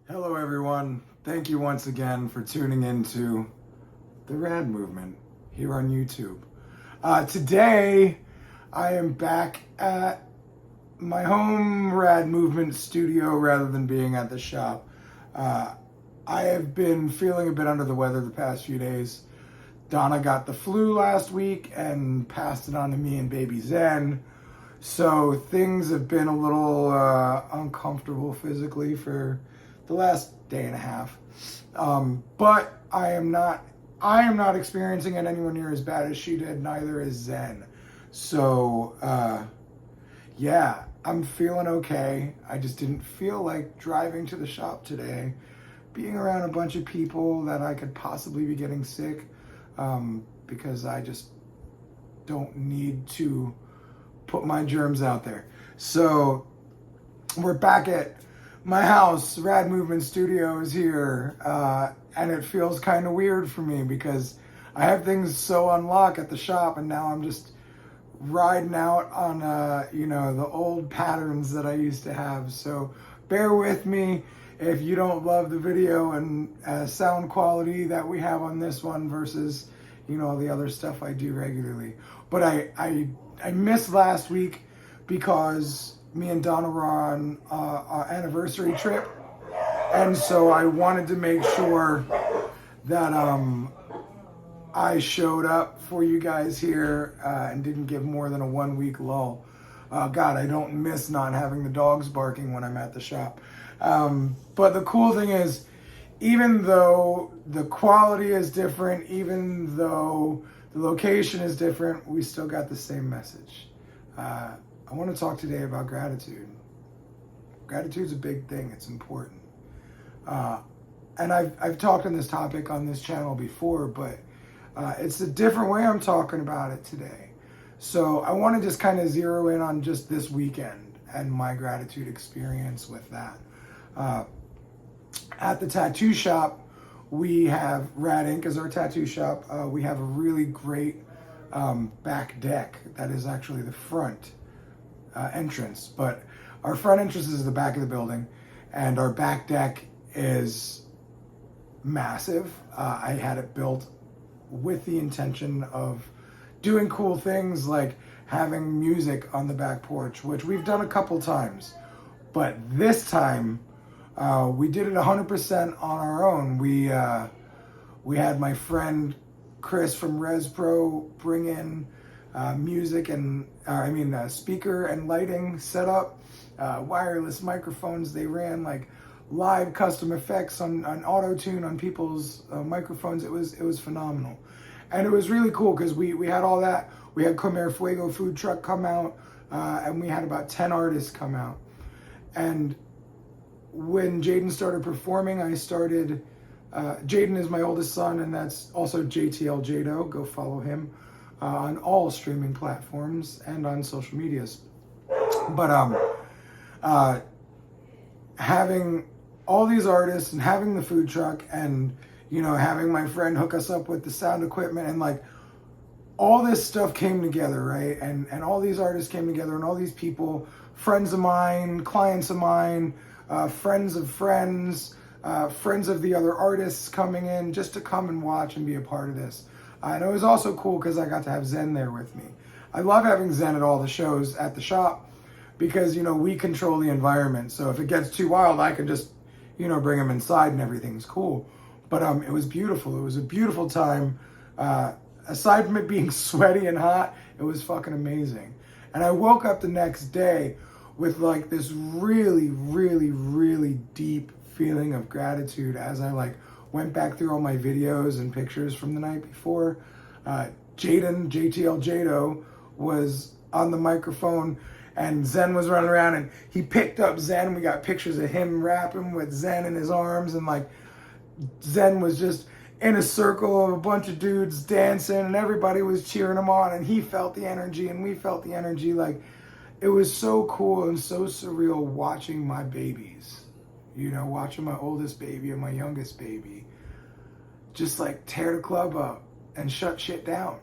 Hello everyone, thank you once again for tuning into the Rad Movement here on YouTube. Today I am back at my home Rad Movement studio rather than being at the shop. I have been feeling a bit under the weather the past few days. Donna got the flu last week and passed it on to me and baby Zen. So things have been a little uncomfortable physically for the last day and a half. But I am not experiencing it anywhere near as bad as she did, neither is Zen. So yeah, I'm feeling okay. I just didn't feel like driving to the shop today, being around a bunch of people that I could possibly be getting sick, because I just don't need to put my germs out there. So we're back at my house. Rad Movement Studio is here, and it feels kind of weird for me because I have things so on lock at the shop, and now I'm just riding out on the old patterns that I used to have. So bear with me if you don't love the video and sound quality that we have on this one versus the other stuff I do regularly. But I missed last week because me and Donna were on our anniversary trip, and so I wanted to make sure that I showed up for you guys here and didn't give more than a 1 week lull. God, I don't miss not having the dogs barking when I'm at the shop. But the cool thing is, even though the quality is different, even though the location is different, we still got the same message. I want to talk today about gratitude. Gratitude's a big thing. It's important. And I've talked on this topic on this channel before, but it's a different way I'm talking about it today. So I want to just kind of zero in on just this weekend and my gratitude experience with that. At the tattoo shop, we have Rad Ink as our tattoo shop. We have a really great back deck that is actually the front entrance, but our front entrance is the back of the building, and our back deck is massive. I had it built with the intention of doing cool things like having music on the back porch, which we've done a couple times, but this time we did it 100% on our own. We had my friend Chris from Res Pro bring in music and speaker and lighting setup, wireless microphones. They ran like live custom effects on auto-tune on people's microphones. It was phenomenal, and it was really cool because we had all that. We had Comer Fuego food truck come out, and we had about 10 artists come out. And when Jaden started performing, I started. Jaden is my oldest son, and that's also JTL Jado. Go follow him on all streaming platforms and on social medias. But having all these artists and having the food truck and having my friend hook us up with the sound equipment, and like all this stuff came together, right? And all these artists came together, and all these people, friends of mine, clients of mine, friends of friends, friends of the other artists coming in just to come and watch and be a part of this. And it was also cool because I got to have Zen there with me. I love having Zen at all the shows at the shop because, we control the environment. So if it gets too wild, I can just, bring him inside and everything's cool. But it was beautiful. It was a beautiful time. Aside from it being sweaty and hot, it was fucking amazing. And I woke up the next day with like this really, really, really deep feeling of gratitude as I like went back through all my videos and pictures from the night before. Jaden, JTL Jado, was on the microphone, and Zen was running around, and he picked up Zen. We got pictures of him rapping with Zen in his arms, and like Zen was just in a circle of a bunch of dudes dancing, and everybody was cheering him on, and he felt the energy and we felt the energy. Like, it was so cool and so surreal watching my babies, watching my oldest baby and my youngest baby just like tear the club up and shut shit down.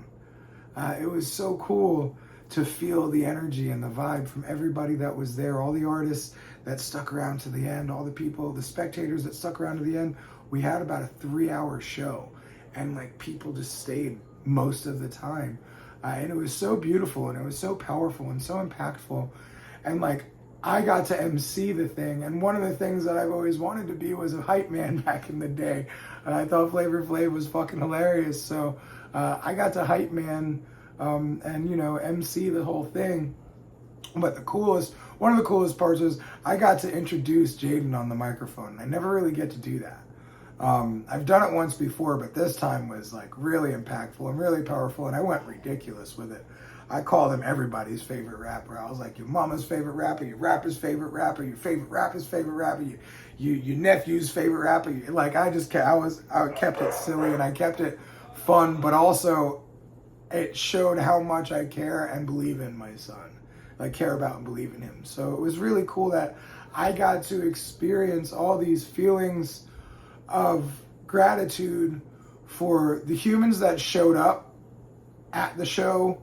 It was so cool to feel the energy and the vibe from everybody that was there, all the artists that stuck around to the end, all the people, the spectators that stuck around to the end. We had about a 3-hour show, and like people just stayed most of the time. And it was so beautiful, and it was so powerful and so impactful. And like, I got to MC the thing, and one of the things that I've always wanted to be was a hype man back in the day. And I thought Flavor Flav was fucking hilarious, so I got to hype man and, you know, MC the whole thing. But one of the coolest parts was I got to introduce Jaden on the microphone. I never really get to do that. I've done it once before, but this time was like really impactful and really powerful, and I went ridiculous with it. I called him everybody's favorite rapper. I was like, your mama's favorite rapper, your rapper's favorite rapper, your favorite rapper's favorite rapper, your nephew's favorite rapper. Like, I kept it silly and I kept it fun, but also it showed how much I care and believe in my son. I care about and believe in him. So it was really cool that I got to experience all these feelings of gratitude for the humans that showed up at the show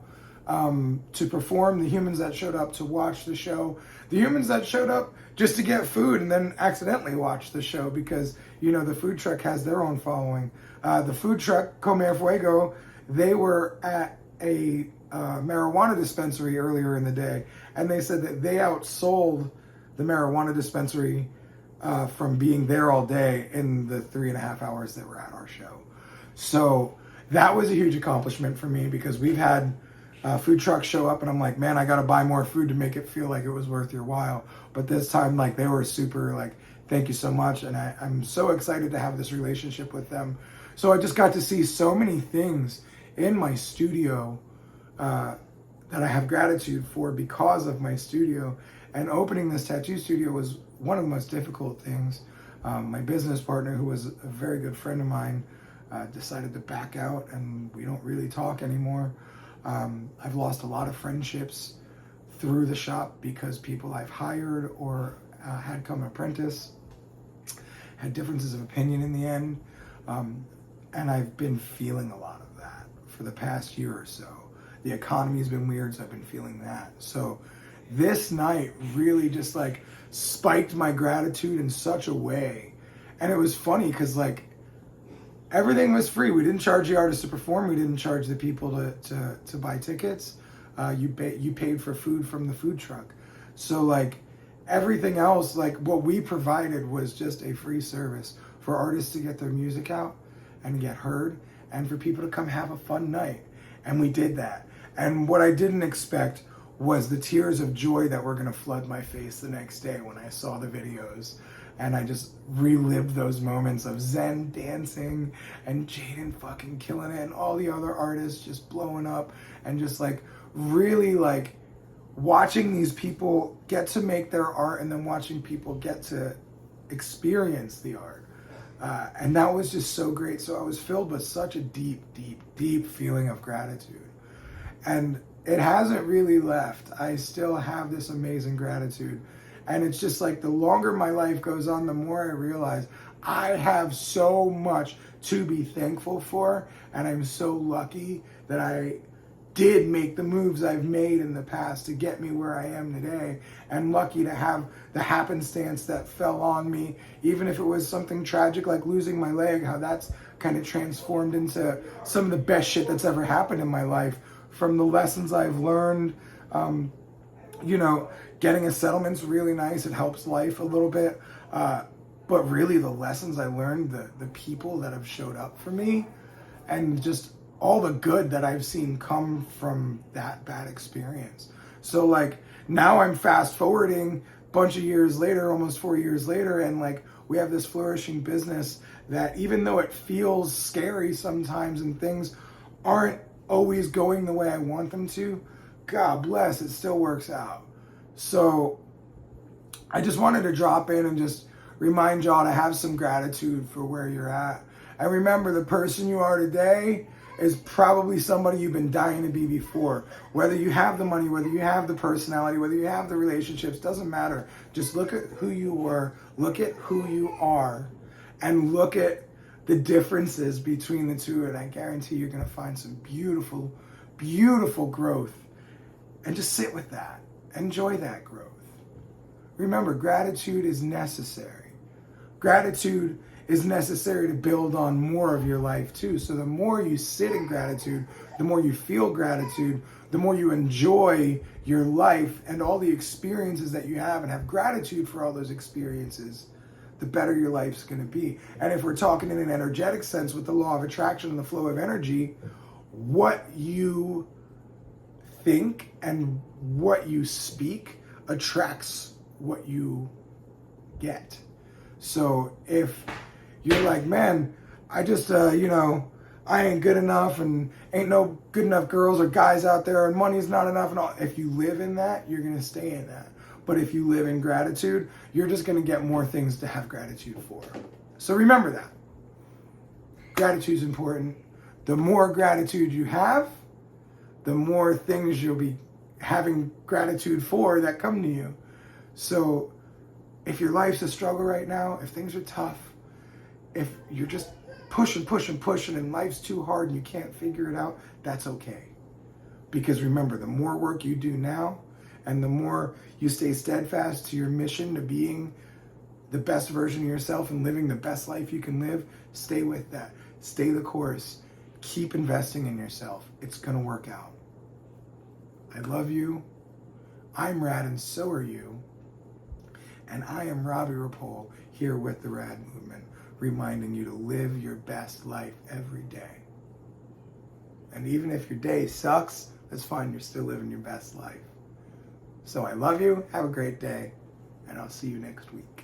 to perform, the humans that showed up to watch the show, the humans that showed up just to get food and then accidentally watch the show because, you know, the food truck has their own following. The food truck, Comer Fuego, they were at a marijuana dispensary earlier in the day, and they said that they outsold the marijuana dispensary from being there all day in the 3.5 hours that were at our show. So that was a huge accomplishment for me because we've had food trucks show up and I'm like, man, I got to buy more food to make it feel like it was worth your while. But this time, like, they were super like, thank you so much. And I'm so excited to have this relationship with them. So I just got to see so many things in my studio that I have gratitude for because of my studio. And opening this tattoo studio was one of the most difficult things. My business partner, who was a very good friend of mine, decided to back out and we don't really talk anymore. I've lost a lot of friendships through the shop because people I've hired or had come apprentice had differences of opinion in the end. And I've been feeling a lot of that for the past year or so. The economy's been weird, so I've been feeling that. So this night really just like spiked my gratitude in such a way. And it was funny because like everything was free. We didn't charge the artists to perform. We didn't charge the people to buy tickets. You paid for food from the food truck. So like everything else, like what we provided was just a free service for artists to get their music out and get heard and for people to come have a fun night. And we did that. And what I didn't expect was the tears of joy that were gonna flood my face the next day when I saw the videos. And I just relived those moments of Zen dancing and Jaden fucking killing it and all the other artists just blowing up and just like really like watching these people get to make their art and then watching people get to experience the art. And that was just so great. So I was filled with such a deep, deep, deep feeling of gratitude. And it hasn't really left. I still have this amazing gratitude. And it's just like the longer my life goes on, the more I realize I have so much to be thankful for. And I'm so lucky that I did make the moves I've made in the past to get me where I am today. And lucky to have the happenstance that fell on me, even if it was something tragic like losing my leg, how that's kind of transformed into some of the best shit that's ever happened in my life. From the lessons I've learned, you know, getting a settlement's really nice. It helps life a little bit. But really the lessons I learned, the people that have showed up for me, and just all the good that I've seen come from that bad experience. So like now I'm fast forwarding a bunch of years later, almost 4 years later, and like we have this flourishing business that even though it feels scary sometimes and things aren't always going the way I want them to, God bless, it still works out. So I just wanted to drop in and just remind y'all to have some gratitude for where you're at. And remember, the person you are today is probably somebody you've been dying to be before. Whether you have the money, whether you have the personality, whether you have the relationships, doesn't matter. Just look at who you were, look at who you are, and look at the differences between the two. And I guarantee you're gonna find some beautiful, beautiful growth And just sit with that. Enjoy that growth. Remember, gratitude is necessary. Gratitude is necessary to build on more of your life too. So the more you sit in gratitude, the more you feel gratitude, the more you enjoy your life and all the experiences that you have and have gratitude for all those experiences, the better your life's going to be. And if we're talking in an energetic sense with the law of attraction and the flow of energy, what you think and what you speak attracts what you get. So if you're like, man, I just, I ain't good enough and ain't no good enough girls or guys out there and money's not enough and all. If you live in that, you're going to stay in that. But if you live in gratitude, you're just going to get more things to have gratitude for. So remember that. Gratitude's important. The more gratitude you have, the more things you'll be having gratitude for that come to you. So if your life's a struggle right now, if things are tough, if you're just pushing and life's too hard and you can't figure it out, that's okay. Because remember, the more work you do now and the more you stay steadfast to your mission to being the best version of yourself and living the best life you can live, stay with that. Stay the course. Keep investing in yourself. It's going to work out. I love you. I'm Rad and so are you. And I am Robbie Rapole here with the Rad Movement, reminding you to live your best life every day. And even if your day sucks, that's fine. You're still living your best life. So I love you. Have a great day. And I'll see you next week.